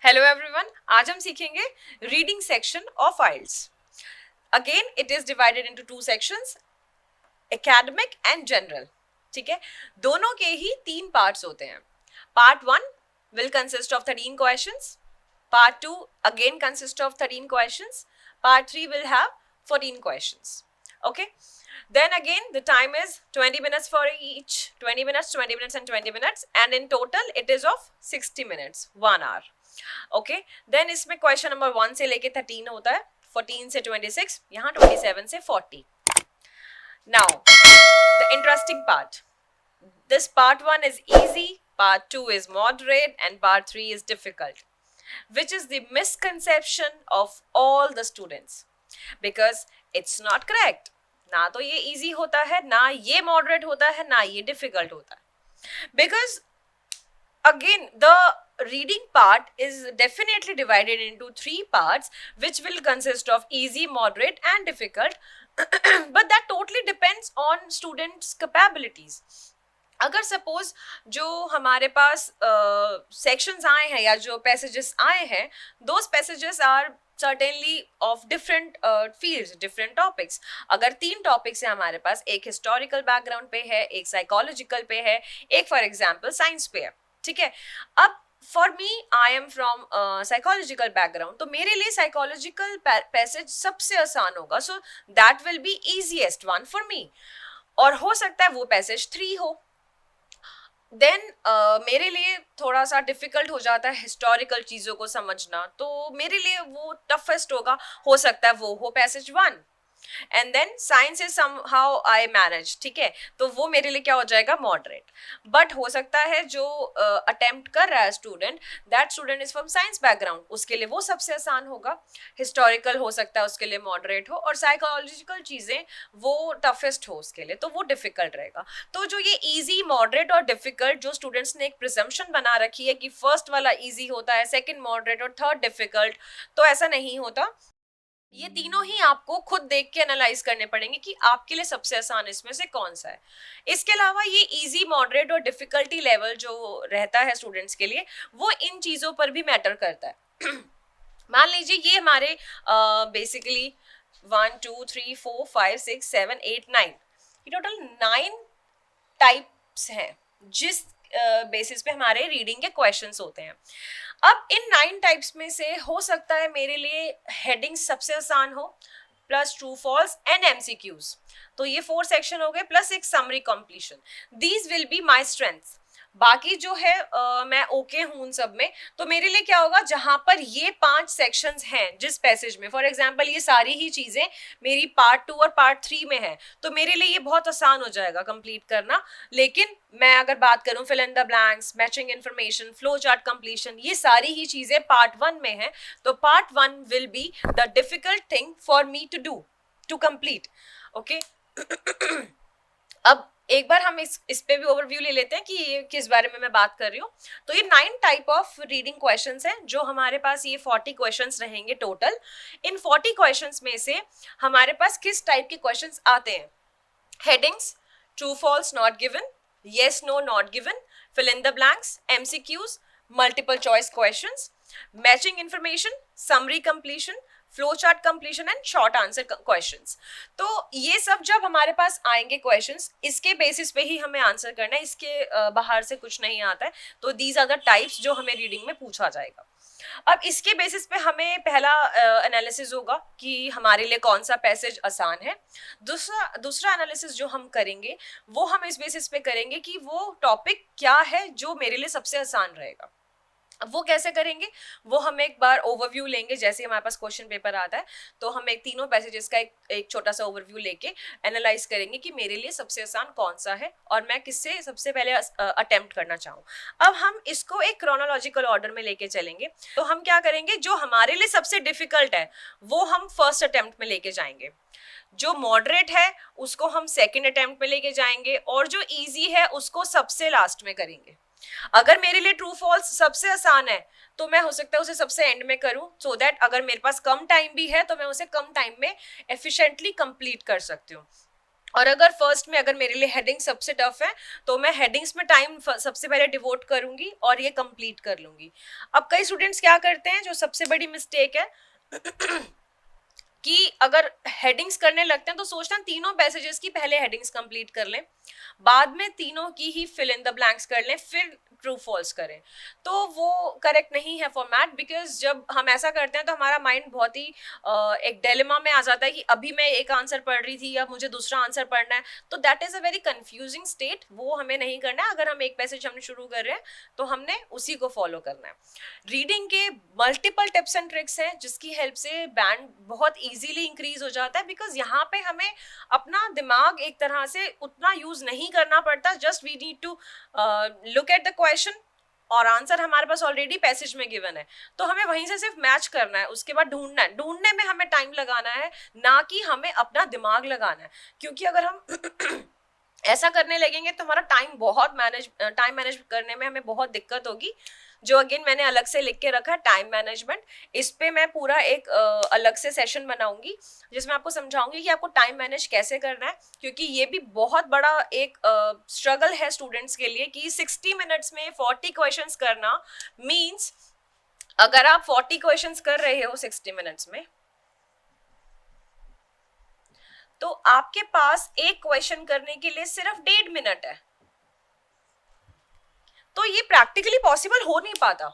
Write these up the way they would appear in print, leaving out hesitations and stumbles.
Hello everyone, आज हम सीखेंगे reading section of IELTS. Again it is divided into two sections, academic and general. ठीक है, दोनों के ही तीन पार्ट्स होते हैं। Part one will consist of 13 questions, part two again consist of 13 questions, part three will have 14 questions. Okay, then again the time is 20 minutes for each, 20 minutes, 20 minutes and 20 minutes, and in total it is of 60 minutes, 1 hour. Okay, then इसमें question number 1 से लेके 13 होता है, 14 से 26, यहाँ 27 से 40. Now the interesting part, this part 1 is easy, part 2 is moderate and part 3 is difficult, which is the misconception of all the students, because it's not correct. ना तो ये easy होता है, ना ये moderate होता है, ना ये difficult होता है, because again the reading part is definitely divided into three parts, which will consist of easy, moderate and difficult. But that totally depends on students capabilities. अगर सपोज जो हमारे पास सेक्शंस आए हैं या जो पैसेजेस आए हैं, those passages are certainly of different fields, different topics. अगर 3 टॉपिक्स है हमारे पास, एक हिस्टोरिकल बैकग्राउंड पे है, एक साइकोलॉजिकल पे है, एक फॉर एग्जांपल साइंस पे है. ठीक है, अब for me I am from psychological background, तो मेरे लिए साइकोलॉजिकल पैसेज सबसे आसान होगा, so that will be easiest one for me. और हो सकता है वो पैसेज 3 हो. देन मेरे लिए थोड़ा सा डिफिकल्ट हो जाता है हिस्टोरिकल चीज़ों को समझना, तो मेरे लिए वो टफेस्ट होगा, हो सकता है वो हो passage 1. And then science is somehow I manage. ठीक है, तो वो मेरे लिए क्या हो जाएगा, मॉडरेट. बट हो सकता है जो अटेम्प्ट कर रहा है student, that student is from science background, उसके लिए वो सबसे आसान होगा. हिस्टोरिकल हो सकता है उसके लिए मॉडरेट हो, और साइकोलॉजिकल चीज़ें वो टफेस्ट हो उसके लिए, तो वो डिफिकल्ट रहेगा. तो जो ये ईजी, मॉडरेट और डिफिकल्ट, जो स्टूडेंट्स ने एक प्रिजम्पशन बना रखी है कि फर्स्ट वाला ईजी होता है, सेकेंड मॉडरेट और थर्ड डिफिकल्ट, तो ऐसा नहीं होता. ये तीनों ही आपको खुद देख के एनालाइज करने पड़ेंगे कि आपके लिए सबसे आसान इसमें से कौन सा है. इसके अलावा ये इजी, मॉडरेट और डिफिकल्टी लेवल जो रहता है स्टूडेंट्स के लिए, वो इन चीज़ों पर भी मैटर करता है. मान लीजिए ये हमारे बेसिकली 1 2 3 4 5 6 7 8 9, ये टोटल 9 टाइप्स हैं जिस बेसिस पे हमारे रीडिंग के क्वेश्चंस होते हैं. अब इन 9 टाइप्स में से हो सकता है मेरे लिए हेडिंग सबसे आसान हो, plus true false and MCQs, तो ये 4 सेक्शन हो गए, प्लस एक summary completion. These will be my strengths. बाकी जो है मैं ओके हूँ उन सब में. तो मेरे लिए क्या होगा, जहां पर ये 5 सेक्शंस हैं जिस पैसेज में, फॉर एग्जांपल ये सारी ही चीजें मेरी पार्ट 2 और पार्ट 3 में है, तो मेरे लिए ये बहुत आसान हो जाएगा कंप्लीट करना. लेकिन मैं अगर बात करूं fill in the blanks, matching information, flow chart completion, ये सारी ही चीजें पार्ट 1 में है, तो part 1 will be the difficult thing for me to do, to complete. Okay, अब एक बार हम इस पे भी ओवरव्यू ले लेते हैं कि ये किस बारे में मैं बात कर रही हूँ. तो ये 9 टाइप ऑफ रीडिंग क्वेश्चंस हैं, जो हमारे पास ये 40 क्वेश्चंस रहेंगे टोटल. इन 40 क्वेश्चंस में से हमारे पास किस टाइप के क्वेश्चंस आते हैं, headings, true false not given, yes no not given, fill in the blanks, MCQs, multiple choice questions, matching information, summary completion, flow chart completion and short answer questions. तो ये सब जब हमारे पास आएंगे क्वेश्चंस, इसके बेसिस पे ही हमें आंसर करना है, इसके बाहर से कुछ नहीं आता है. तो दीज आर द टाइप्स जो हमें रीडिंग में पूछा जाएगा. अब इसके बेसिस पे हमें पहला एनालिसिस होगा कि हमारे लिए कौन सा पैसेज आसान है. दूसरा एनालिसिस जो हम करेंगे, वो हम इस बेसिस पे करेंगे कि वो टॉपिक क्या है जो मेरे लिए सबसे आसान रहेगा. अब वो कैसे करेंगे, वो हम एक बार ओवरव्यू लेंगे. जैसे हमारे पास क्वेश्चन पेपर आता है, तो हम एक तीनों पैसेजेस का एक छोटा सा ओवरव्यू लेके एनालाइज करेंगे कि मेरे लिए सबसे आसान कौन सा है और मैं किससे सबसे पहले अटेम्प्ट करना चाहूँ. अब हम इसको एक क्रोनोलॉजिकल ऑर्डर में लेके चलेंगे. तो हम क्या करेंगे, जो हमारे लिए सबसे डिफिकल्ट है वो हम फर्स्ट अटेम्प्ट में लेके जाएंगे, जो मॉडरेट है उसको हम सेकेंड अटेम्प्ट में लेके जाएंगे, और जो ईजी है उसको सबसे लास्ट में करेंगे. अगर मेरे लिए ट्रू फॉल्स सबसे आसान है, तो मैं हो सकता है उसे सबसे एंड में करूं, सो दैट अगर मेरे पास कम टाइम भी है तो मैं उसे कम टाइम में एफिशिएंटली कंप्लीट कर सकती हूँ. और अगर फर्स्ट में अगर मेरे लिए हेडिंग सबसे टफ है तो मैं हेडिंग्स में टाइम सबसे पहले डिवोट करूंगी और ये कंप्लीट कर लूंगी। अब कई स्टूडेंट्स क्या करते हैं, जो सबसे बड़ी मिस्टेक है कि अगर हेडिंग्स करने लगते हैं तो सोचते हैं तीनों पैसेजेस की पहले हेडिंग्स कंप्लीट कर लें, बाद में तीनों की ही फिल इन द ब्लैंक्स कर लें, फिर ट्रू फॉल्स करें। तो वो करेक्ट नहीं है फॉर्मेट, बिकॉज जब हम ऐसा करते हैं तो हमारा माइंड बहुत ही एक डिलेमा में आ जाता है कि अभी मैं एक आंसर पढ़ रही थी, अब मुझे दूसरा आंसर पढ़ना है, तो that is a very confusing state. वो हमें नहीं करना है। अगर हम एक पैसेज हमने शुरू कर रहे हैं तो हमने उसी को फॉलो करना है। रीडिंग के मल्टीपल टिप्स एंड ट्रिक्स हैं जिसकी हेल्प से बैंड बहुत इजीली इंक्रीज हो जाता है, बिकॉज यहाँ पे हमें अपना दिमाग एक तरह से उतना यूज नहीं करना पड़ता। Just we need to look at the question और आंसर हमारे पास ऑलरेडी पैसेज में गिवन है, तो हमें वहीं से सिर्फ मैच करना है, उसके बाद ढूंढना है। ढूंढने में हमें टाइम लगाना है, ना कि हमें अपना दिमाग लगाना है, क्योंकि अगर हम ऐसा करने लगेंगे तो हमारा टाइम मैनेज करने में हमें बहुत दिक्कत होगी, जो अगेन मैंने अलग से लिख के रखा है टाइम मैनेजमेंट। इस पे मैं पूरा एक अलग से सेशन बनाऊंगी जिसमें आपको समझाऊंगी कि आपको टाइम मैनेज कैसे करना है, क्योंकि ये भी बहुत बड़ा एक स्ट्रगल है स्टूडेंट्स के लिए कि 60 मिनट्स में 40 क्वेश्चंस करना मीन्स अगर आप 40 क्वेश्चंस कर रहे हो 60 मिनट्स में, तो आपके पास एक क्वेश्चन करने के लिए सिर्फ 1.5 मिनट है। तो ये प्रैक्टिकली पॉसिबल हो नहीं पाता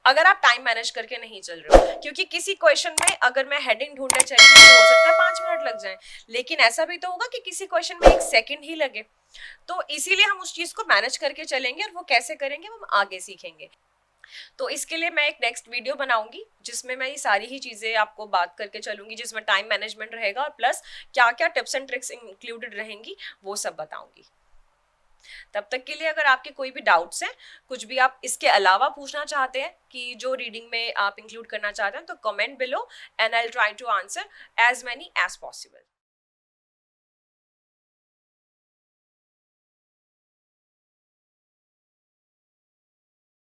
अगर आप टाइम मैनेज करके नहीं चल रहे हो, क्योंकि किसी क्वेश्चन में अगर मैं हेडिंग ढूंढने चली तो हो सकता है 5 मिनट लग जाए, लेकिन ऐसा भी तो होगा कि किसी क्वेश्चन में 1 सेकंड ही लगे। तो इसीलिए हम उस चीज को मैनेज करके चलेंगे, और वो कैसे करेंगे वो हम आगे सीखेंगे। तो इसके लिए मैं एक नेक्स्ट वीडियो बनाऊंगी जिसमें मैं ये सारी ही चीज़ें आपको बात करके चलूंगी, जिसमें टाइम मैनेजमेंट रहेगा और प्लस क्या क्या टिप्स एंड ट्रिक्स इंक्लूडेड रहेंगी वो सब बताऊंगी। तब तक के लिए अगर आपके कोई भी डाउट्स हैं, कुछ भी आप इसके अलावा पूछना चाहते हैं कि जो रीडिंग में आप इंक्लूड करना चाहते हैं, तो comment below and I will try to answer as many as possible.